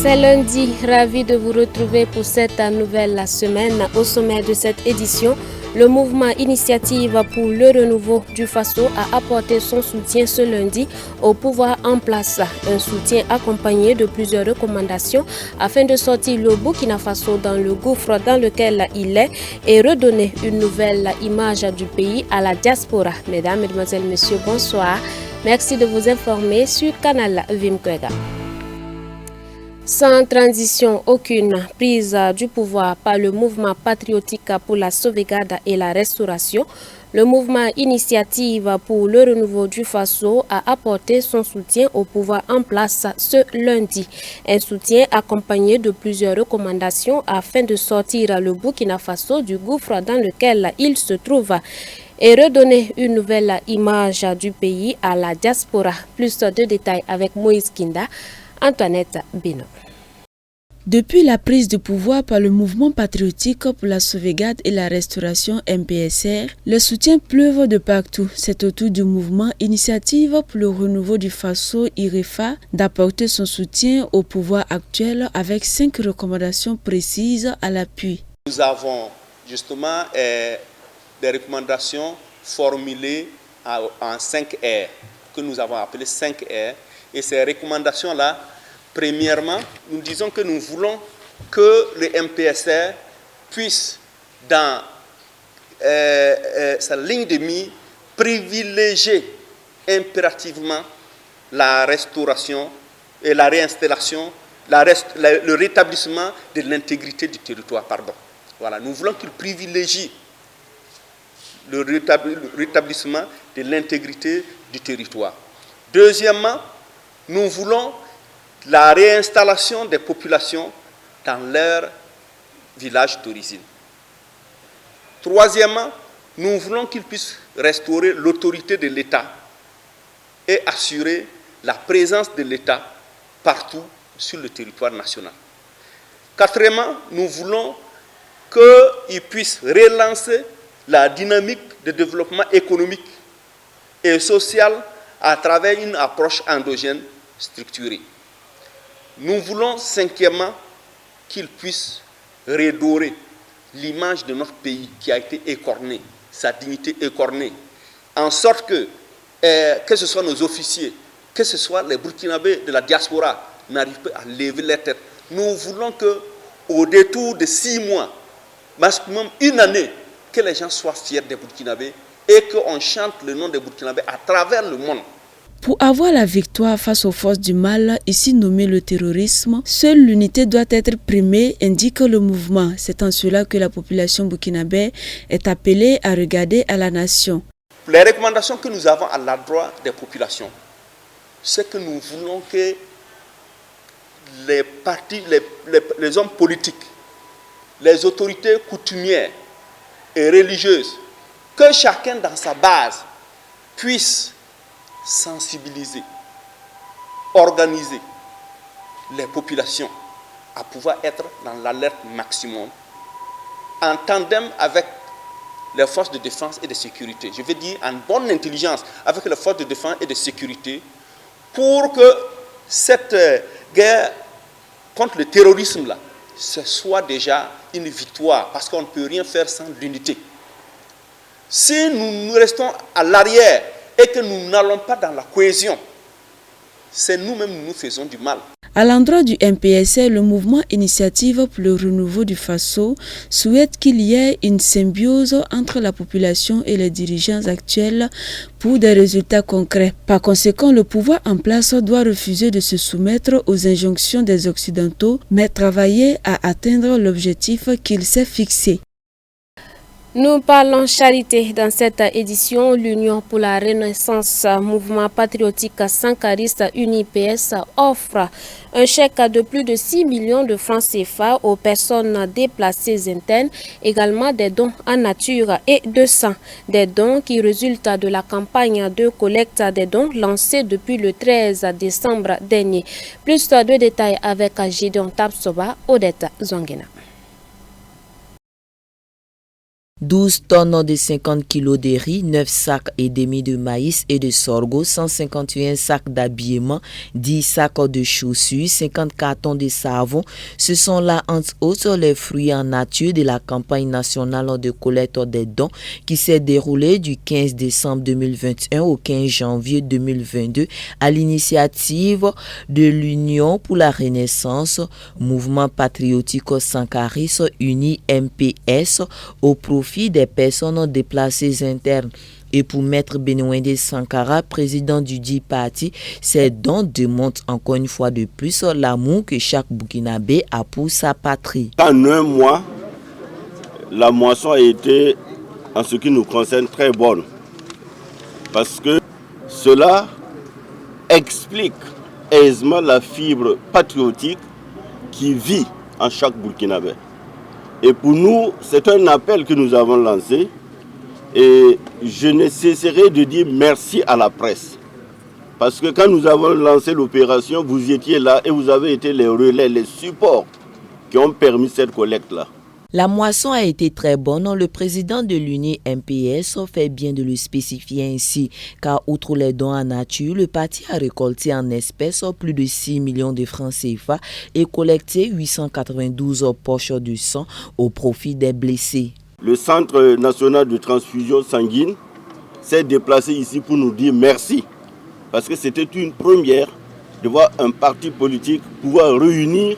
C'est lundi, ravi de vous retrouver pour cette nouvelle semaine. Au sommet de cette édition, le mouvement Initiative pour le renouveau du Faso a apporté son soutien ce lundi au pouvoir en place. Un soutien accompagné de plusieurs recommandations afin de sortir le Burkina Faso dans le gouffre dans lequel il est et redonner une nouvelle image du pays à la diaspora. Mesdames, Mesdemoiselles, Messieurs, bonsoir. Merci de vous informer sur Canal Vimkwega. Sans transition aucune, prise du pouvoir par le mouvement patriotique pour la sauvegarde et la restauration, le mouvement Initiative pour le renouveau du Faso a apporté son soutien au pouvoir en place ce lundi. Un soutien accompagné de plusieurs recommandations afin de sortir le Burkina Faso du gouffre dans lequel il se trouve et redonner une nouvelle image du pays à la diaspora. Plus de détails avec Moïse Kinda, Antoinette Bino. Depuis la prise de pouvoir par le mouvement patriotique pour la sauvegarde et la restauration MPSR, le soutien pleuve de partout. C'est au tour du mouvement Initiative pour le renouveau du Faso IREFA d'apporter son soutien au pouvoir actuel avec 5 recommandations précises à l'appui. Nous avons justement des recommandations formulées en 5 R, que nous avons appelées 5 R. Et ces recommandations-là, premièrement, nous disons que nous voulons que le MPSR puisse, dans sa ligne de mire, privilégier impérativement la restauration et la réinstallation, le rétablissement de l'intégrité du territoire. Voilà, nous voulons qu'il privilégie le rétablissement de l'intégrité du territoire. Deuxièmement, nous voulons la réinstallation des populations dans leur village d'origine. Troisièmement, nous voulons qu'ils puissent restaurer l'autorité de l'État et assurer la présence de l'État partout sur le territoire national. Quatrièmement, nous voulons qu'ils puissent relancer la dynamique de développement économique et social à travers une approche endogène structurée. Nous voulons, cinquièmement, qu'ils puissent redorer l'image de notre pays qui a été écornée, sa dignité écornée, en sorte que ce soit nos officiers, que ce soit les Burkinabés de la diaspora, n'arrivent pas à lever les têtes. Nous voulons qu'au détour de 6 mois, maximum 1 année, que les gens soient fiers des Burkinabés et qu'on chante le nom des Burkinabés à travers le monde. Pour avoir la victoire face aux forces du mal, ici nommé le terrorisme, seule l'unité doit être primée, indique le mouvement. C'est en cela que la population burkinabé est appelée à regarder à la nation. Les recommandations que nous avons à l'endroit des populations, c'est que nous voulons que les partis, les hommes politiques, les autorités coutumières et religieuses, que chacun dans sa base puisse sensibiliser, organiser les populations à pouvoir être dans l'alerte maximum en tandem avec les forces de défense et de sécurité. Je veux dire en bonne intelligence avec les forces de défense et de sécurité pour que cette guerre contre le terrorisme là, ce soit déjà une victoire parce qu'on ne peut rien faire sans l'unité. Si nous restons à l'arrière et que nous n'allons pas dans la cohésion, c'est nous-mêmes qui nous faisons du mal. À l'endroit du MPSR, le mouvement Initiative pour le renouveau du Faso souhaite qu'il y ait une symbiose entre la population et les dirigeants actuels pour des résultats concrets. Par conséquent, le pouvoir en place doit refuser de se soumettre aux injonctions des Occidentaux, mais travailler à atteindre l'objectif qu'il s'est fixé. Nous parlons charité dans cette édition. L'Union pour la Renaissance, mouvement patriotique sankariste UNIPS, offre un chèque de plus de 6 millions de francs CFA aux personnes déplacées internes, également des dons en nature et de sang. Des dons qui résultent de la campagne de collecte des dons lancée depuis le 13 décembre dernier. Plus de détails avec Gideon Tapsoba, Odette Zongena. 12 tonnes de 50 kg de riz, 9 sacs et demi de maïs et de sorgho, 151 sacs d'habillement, 10 sacs de chaussures, 50 cartons de savon. Ce sont là entre autres les fruits en nature de la campagne nationale de collecte des dons qui s'est déroulée du 15 décembre 2021 au 15 janvier 2022 à l'initiative de l'Union pour la Renaissance, mouvement patriotique sankariste uni MPS au profit des personnes déplacées internes. Et pour Maître Benouende Sankara, président du dit parti, ces dons démontrent encore une fois de plus l'amour que chaque Burkinabé a pour sa patrie. En un mois, la moisson a été, en ce qui nous concerne, très bonne. Parce que cela explique aisément la fibre patriotique qui vit en chaque Burkinabé. Et pour nous, c'est un appel que nous avons lancé. Et je ne cesserai de dire merci à la presse. Parce que quand nous avons lancé l'opération, vous étiez là et vous avez été les relais, les supports qui ont permis cette collecte-là. La moisson a été très bonne. Le président de l'Uni MPS fait bien de le spécifier ainsi, car outre les dons en nature, le parti a récolté en espèces plus de 6 millions de francs CFA et collecté 892 poches de sang au profit des blessés. Le Centre national de transfusion sanguine s'est déplacé ici pour nous dire merci, parce que c'était une première de voir un parti politique pouvoir réunir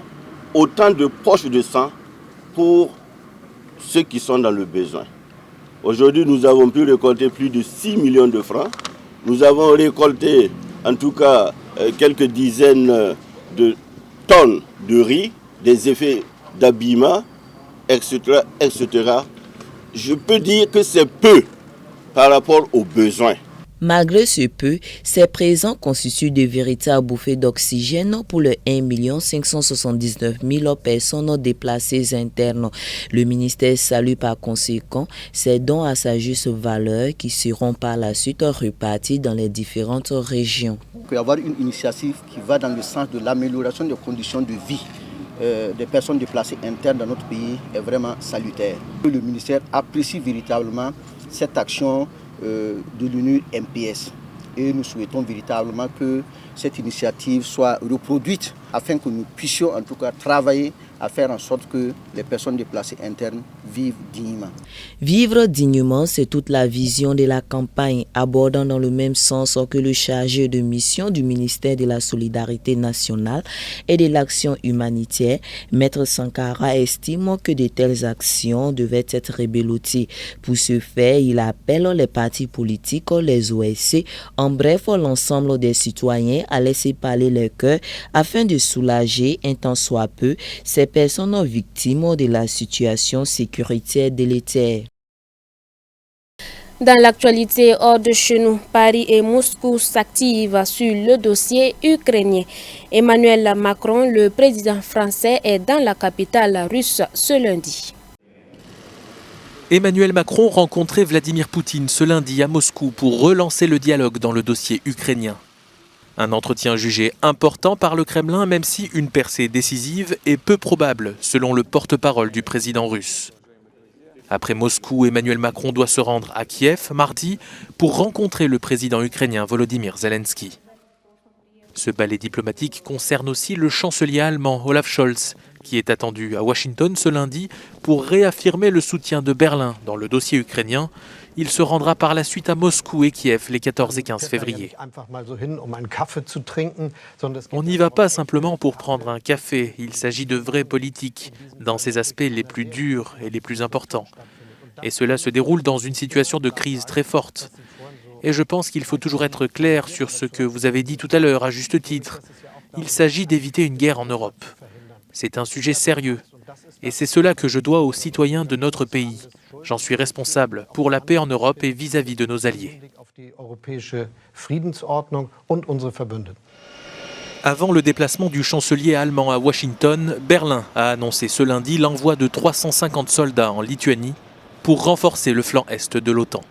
autant de poches de sang pour ceux qui sont dans le besoin. Aujourd'hui, nous avons pu récolter plus de 6 millions de francs. Nous avons récolté en tout cas quelques dizaines de tonnes de riz, des effets d'habillement, etc., etc. Je peux dire que c'est peu par rapport aux besoins. Malgré ce peu, ces présents constituent de véritables bouffées d'oxygène pour les 1 579 000 personnes déplacées internes. Le ministère salue par conséquent ces dons à sa juste valeur qui seront par la suite repartis dans les différentes régions. Il peut y avoir une initiative qui va dans le sens de l'amélioration des conditions de vie des personnes déplacées internes dans notre pays est vraiment salutaire. Le ministère apprécie véritablement cette action de l'Union MPS et nous souhaitons véritablement que cette initiative soit reproduite afin que nous puissions en tout cas travailler à faire en sorte que les personnes déplacées internes vivent dignement. Vivre dignement, c'est toute la vision de la campagne, abordant dans le même sens que le chargé de mission du ministère de la Solidarité nationale et de l'action humanitaire. Maître Sankara estime que de telles actions devaient être rébellotées. Pour ce faire, il appelle les partis politiques, les OSC, en bref l'ensemble des citoyens à laisser parler leur cœur afin de soulager un tant soit peu ces personnes victimes de la situation sécuritaire délétère. Dans l'actualité hors de chez nous, Paris et Moscou s'activent sur le dossier ukrainien. Emmanuel Macron, le président français, est dans la capitale russe ce lundi. Emmanuel Macron rencontrait Vladimir Poutine ce lundi à Moscou pour relancer le dialogue dans le dossier ukrainien. Un entretien jugé important par le Kremlin, même si une percée décisive est peu probable, selon le porte-parole du président russe. Après Moscou, Emmanuel Macron doit se rendre à Kiev mardi pour rencontrer le président ukrainien Volodymyr Zelensky. Ce ballet diplomatique concerne aussi le chancelier allemand Olaf Scholz, qui est attendu à Washington ce lundi pour réaffirmer le soutien de Berlin dans le dossier ukrainien. Il se rendra par la suite à Moscou et Kiev les 14 et 15 février. On n'y va pas simplement pour prendre un café, il s'agit de vraie politique, dans ses aspects les plus durs et les plus importants. Et cela se déroule dans une situation de crise très forte. Et je pense qu'il faut toujours être clair sur ce que vous avez dit tout à l'heure, à juste titre. Il s'agit d'éviter une guerre en Europe. C'est un sujet sérieux. Et c'est cela que je dois aux citoyens de notre pays. J'en suis responsable pour la paix en Europe et vis-à-vis de nos alliés. Avant le déplacement du chancelier allemand à Washington, Berlin a annoncé ce lundi l'envoi de 350 soldats en Lituanie pour renforcer le flanc est de l'OTAN.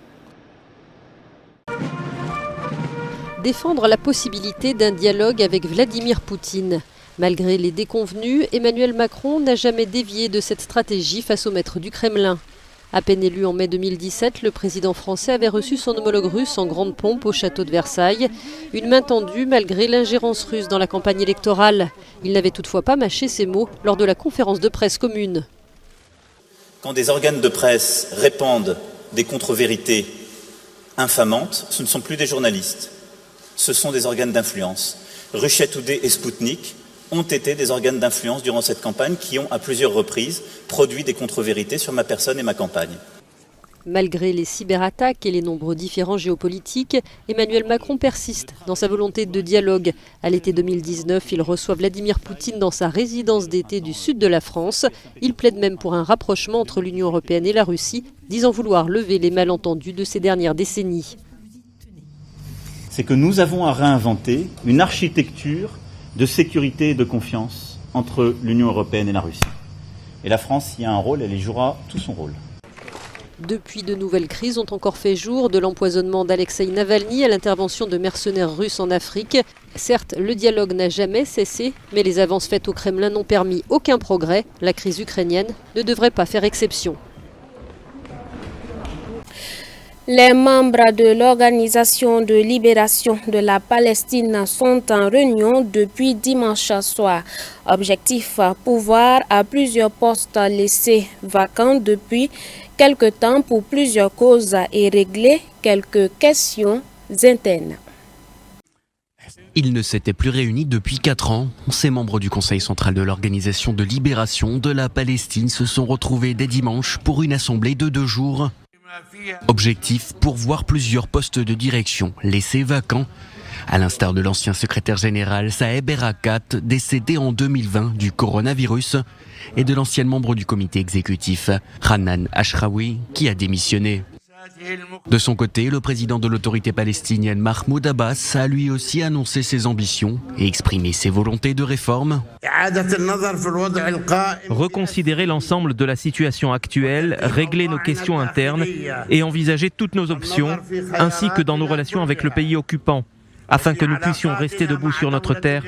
Défendre la possibilité d'un dialogue avec Vladimir Poutine. Malgré les déconvenues, Emmanuel Macron n'a jamais dévié de cette stratégie face au maître du Kremlin. À peine élu en mai 2017, le président français avait reçu son homologue russe en grande pompe au château de Versailles. Une main tendue malgré l'ingérence russe dans la campagne électorale. Il n'avait toutefois pas mâché ses mots lors de la conférence de presse commune. Quand des organes de presse répandent des contre-vérités infamantes, ce ne sont plus des journalistes, ce sont des organes d'influence. Russia Today et Sputnik ont été des organes d'influence durant cette campagne qui ont à plusieurs reprises produit des contre-vérités sur ma personne et ma campagne. Malgré les cyberattaques et les nombreux différends géopolitiques, Emmanuel Macron persiste dans sa volonté de dialogue. À l'été 2019, il reçoit Vladimir Poutine dans sa résidence d'été du sud de la France. Il plaide même pour un rapprochement entre l'Union européenne et la Russie, disant vouloir lever les malentendus de ces dernières décennies. C'est que nous avons à réinventer une architecture de sécurité et de confiance entre l'Union européenne et la Russie. Et la France y a un rôle, elle y jouera tout son rôle. Depuis, de nouvelles crises ont encore fait jour, de l'empoisonnement d'Alexeï Navalny à l'intervention de mercenaires russes en Afrique. Certes, le dialogue n'a jamais cessé, mais les avances faites au Kremlin n'ont permis aucun progrès. La crise ukrainienne ne devrait pas faire exception. Les membres de l'Organisation de libération de la Palestine sont en réunion depuis dimanche soir. Objectif, pouvoir à plusieurs postes laissés vacants depuis quelque temps pour plusieurs causes et régler quelques questions internes. Ils ne s'étaient plus réunis depuis 4 ans. Ces membres du Conseil central de l'Organisation de libération de la Palestine se sont retrouvés dès dimanche pour une assemblée de 2 jours. Objectif, pourvoir plusieurs postes de direction laissés vacants, à l'instar de l'ancien secrétaire général Saeb Erekat, décédé en 2020 du coronavirus, et de l'ancienne membre du comité exécutif, Hanan Ashraoui, qui a démissionné. De son côté, le président de l'autorité palestinienne Mahmoud Abbas a lui aussi annoncé ses ambitions et exprimé ses volontés de réforme. Reconsidérer l'ensemble de la situation actuelle, régler nos questions internes et envisager toutes nos options, ainsi que dans nos relations avec le pays occupant, afin que nous puissions rester debout sur notre terre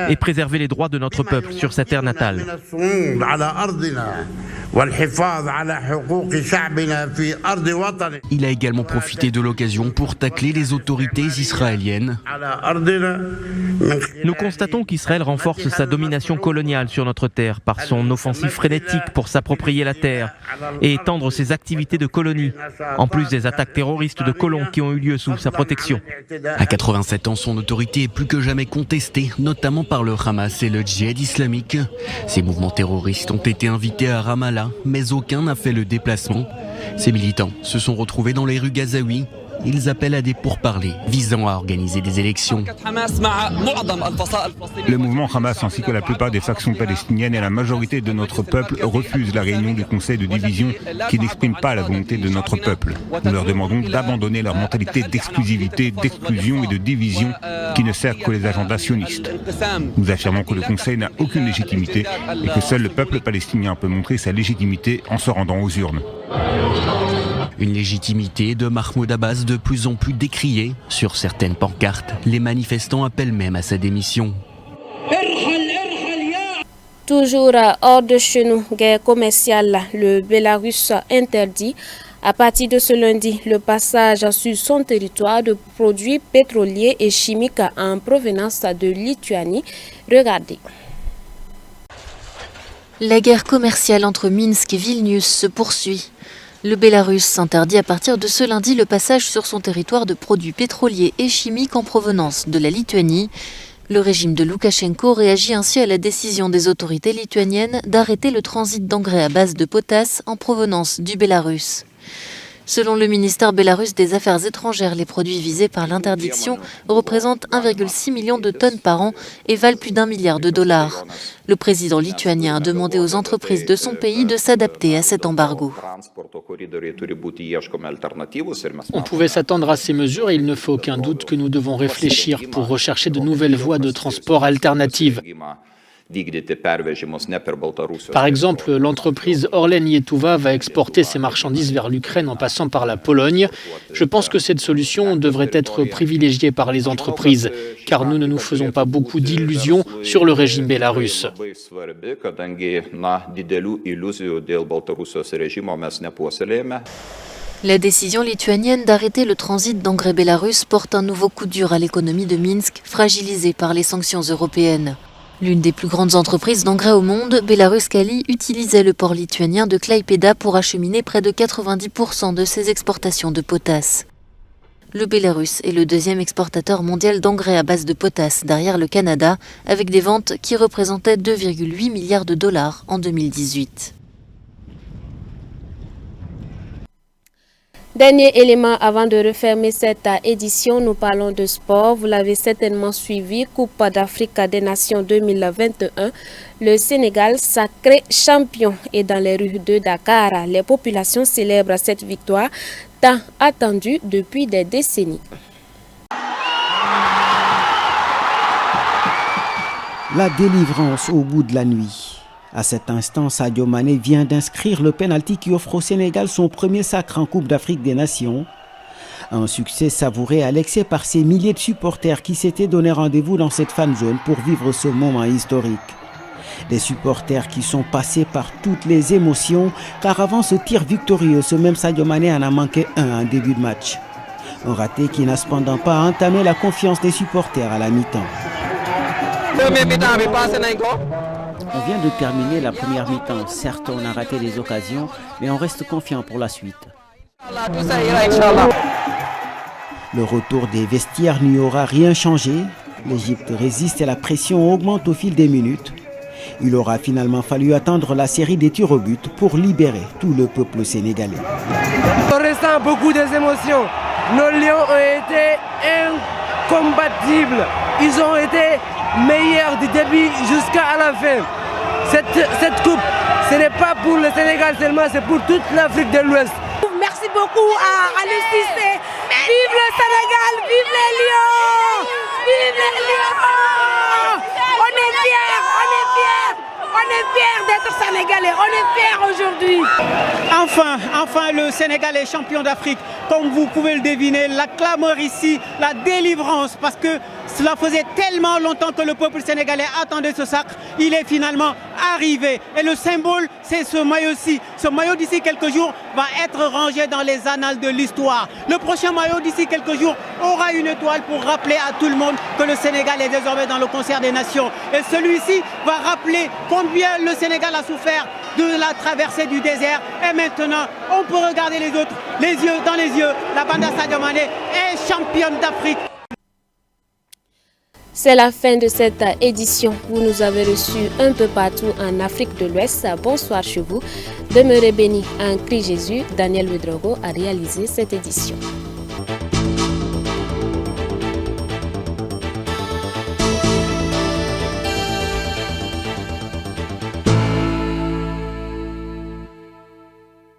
et préserver les droits de notre peuple sur sa terre natale. Il a également profité de l'occasion pour tacler les autorités israéliennes. Nous constatons qu'Israël renforce sa domination coloniale sur notre terre par son offensive frénétique pour s'approprier la terre et étendre ses activités de colonie, en plus des attaques terroristes de colons qui ont eu lieu sous sa protection. À 87 ans, son autorité est plus que jamais contestée, notamment par le Hamas et le djihad islamique. Ces mouvements terroristes ont été invités à Ramallah, mais aucun n'a fait le déplacement. Ces militants se sont retrouvés dans les rues gazaouis. Ils appellent à des pourparlers visant à organiser des élections. Le mouvement Hamas ainsi que la plupart des factions palestiniennes et la majorité de notre peuple refusent la réunion du Conseil de division qui n'exprime pas la volonté de notre peuple. Nous leur demandons d'abandonner leur mentalité d'exclusivité, d'exclusion et de division qui ne sert que les agendas sionistes. Nous affirmons que le Conseil n'a aucune légitimité et que seul le peuple palestinien peut montrer sa légitimité en se rendant aux urnes. Une légitimité de Mahmoud Abbas de plus en plus décriée. Sur certaines pancartes, les manifestants appellent même à sa démission. Toujours hors de chez nous, guerre commerciale, le Bélarus interdit à partir de ce lundi le passage sur son territoire de produits pétroliers et chimiques en provenance de Lituanie. Regardez. La guerre commerciale entre Minsk et Vilnius se poursuit. Le Bélarus s'interdit à partir de ce lundi le passage sur son territoire de produits pétroliers et chimiques en provenance de la Lituanie. Le régime de Loukachenko réagit ainsi à la décision des autorités lituaniennes d'arrêter le transit d'engrais à base de potasse en provenance du Bélarus. Selon le ministère bélarus des Affaires étrangères, les produits visés par l'interdiction représentent 1,6 million de tonnes par an et valent plus d'1 milliard de dollars. Le président lituanien a demandé aux entreprises de son pays de s'adapter à cet embargo. On pouvait s'attendre à ces mesures et il ne fait aucun doute que nous devons réfléchir pour rechercher de nouvelles voies de transport alternatives. Par exemple, l'entreprise Orlen Lietuva va exporter ses marchandises vers l'Ukraine en passant par la Pologne. Je pense que cette solution devrait être privilégiée par les entreprises, car nous ne nous faisons pas beaucoup d'illusions sur le régime bélarusse. La décision lituanienne d'arrêter le transit d'engrais bélarusses porte un nouveau coup dur à l'économie de Minsk, fragilisée par les sanctions européennes. L'une des plus grandes entreprises d'engrais au monde, Belaruskali, utilisait le port lituanien de Klaipėda pour acheminer près de 90% de ses exportations de potasse. Le Bélarus est le deuxième exportateur mondial d'engrais à base de potasse, derrière le Canada, avec des ventes qui représentaient 2,8 milliards de dollars en 2018. Dernier élément avant de refermer cette édition, nous parlons de sport. Vous l'avez certainement suivi, Coupe d'Afrique des Nations 2021. Le Sénégal sacré champion et dans les rues de Dakar, les populations célèbrent cette victoire tant attendue depuis des décennies. La délivrance au bout de la nuit. À cet instant, Sadio Mané vient d'inscrire le pénalty qui offre au Sénégal son premier sacre en Coupe d'Afrique des Nations. Un succès savouré à l'excès par ces milliers de supporters qui s'étaient donné rendez-vous dans cette fan zone pour vivre ce moment historique. Des supporters qui sont passés par toutes les émotions, car avant ce tir victorieux, ce même Sadio Mané en a manqué un en début de match. Un raté qui n'a cependant pas entamé la confiance des supporters à la mi-temps. On vient de terminer la première mi-temps. Certes, on a raté des occasions, mais on reste confiant pour la suite. Le retour des vestiaires n'y aura rien changé. L'Égypte résiste et la pression augmente au fil des minutes. Il aura finalement fallu attendre la série des tirs au but pour libérer tout le peuple sénégalais. On ressent beaucoup d'émotions. Nos lions ont été incombattables. Ils ont été meilleurs du début jusqu'à la fin. Cette coupe, ce n'est pas pour le Sénégal seulement, c'est pour toute l'Afrique de l'Ouest. Merci beaucoup à Aliou Cissé. Vive le Sénégal, vive les Lions! Vive les Lions! On est fiers, on est fiers! On est fiers d'être Sénégalais, on est fiers aujourd'hui. Enfin le Sénégal est champion d'Afrique. Comme vous pouvez le deviner, la clameur ici, la délivrance, parce que cela faisait tellement longtemps que le peuple sénégalais attendait ce sacre. Il est finalement arrivé. Et le symbole, c'est ce maillot-ci. Ce maillot d'ici quelques jours va être rangé dans les annales de l'histoire. Le prochain maillot d'ici quelques jours aura une étoile pour rappeler à tout le monde que le Sénégal est désormais dans le concert des nations. Et celui-ci va rappeler combien le Sénégal a souffert de la traversée du désert. Et maintenant, on peut regarder les autres, les yeux dans les yeux. La bande à Sadio Mané est championne d'Afrique. C'est la fin de cette édition. Vous nous avez reçus un peu partout en Afrique de l'Ouest. Bonsoir chez vous. Demeurez bénis en Christ Jésus. Daniel Ouedraogo a réalisé cette édition.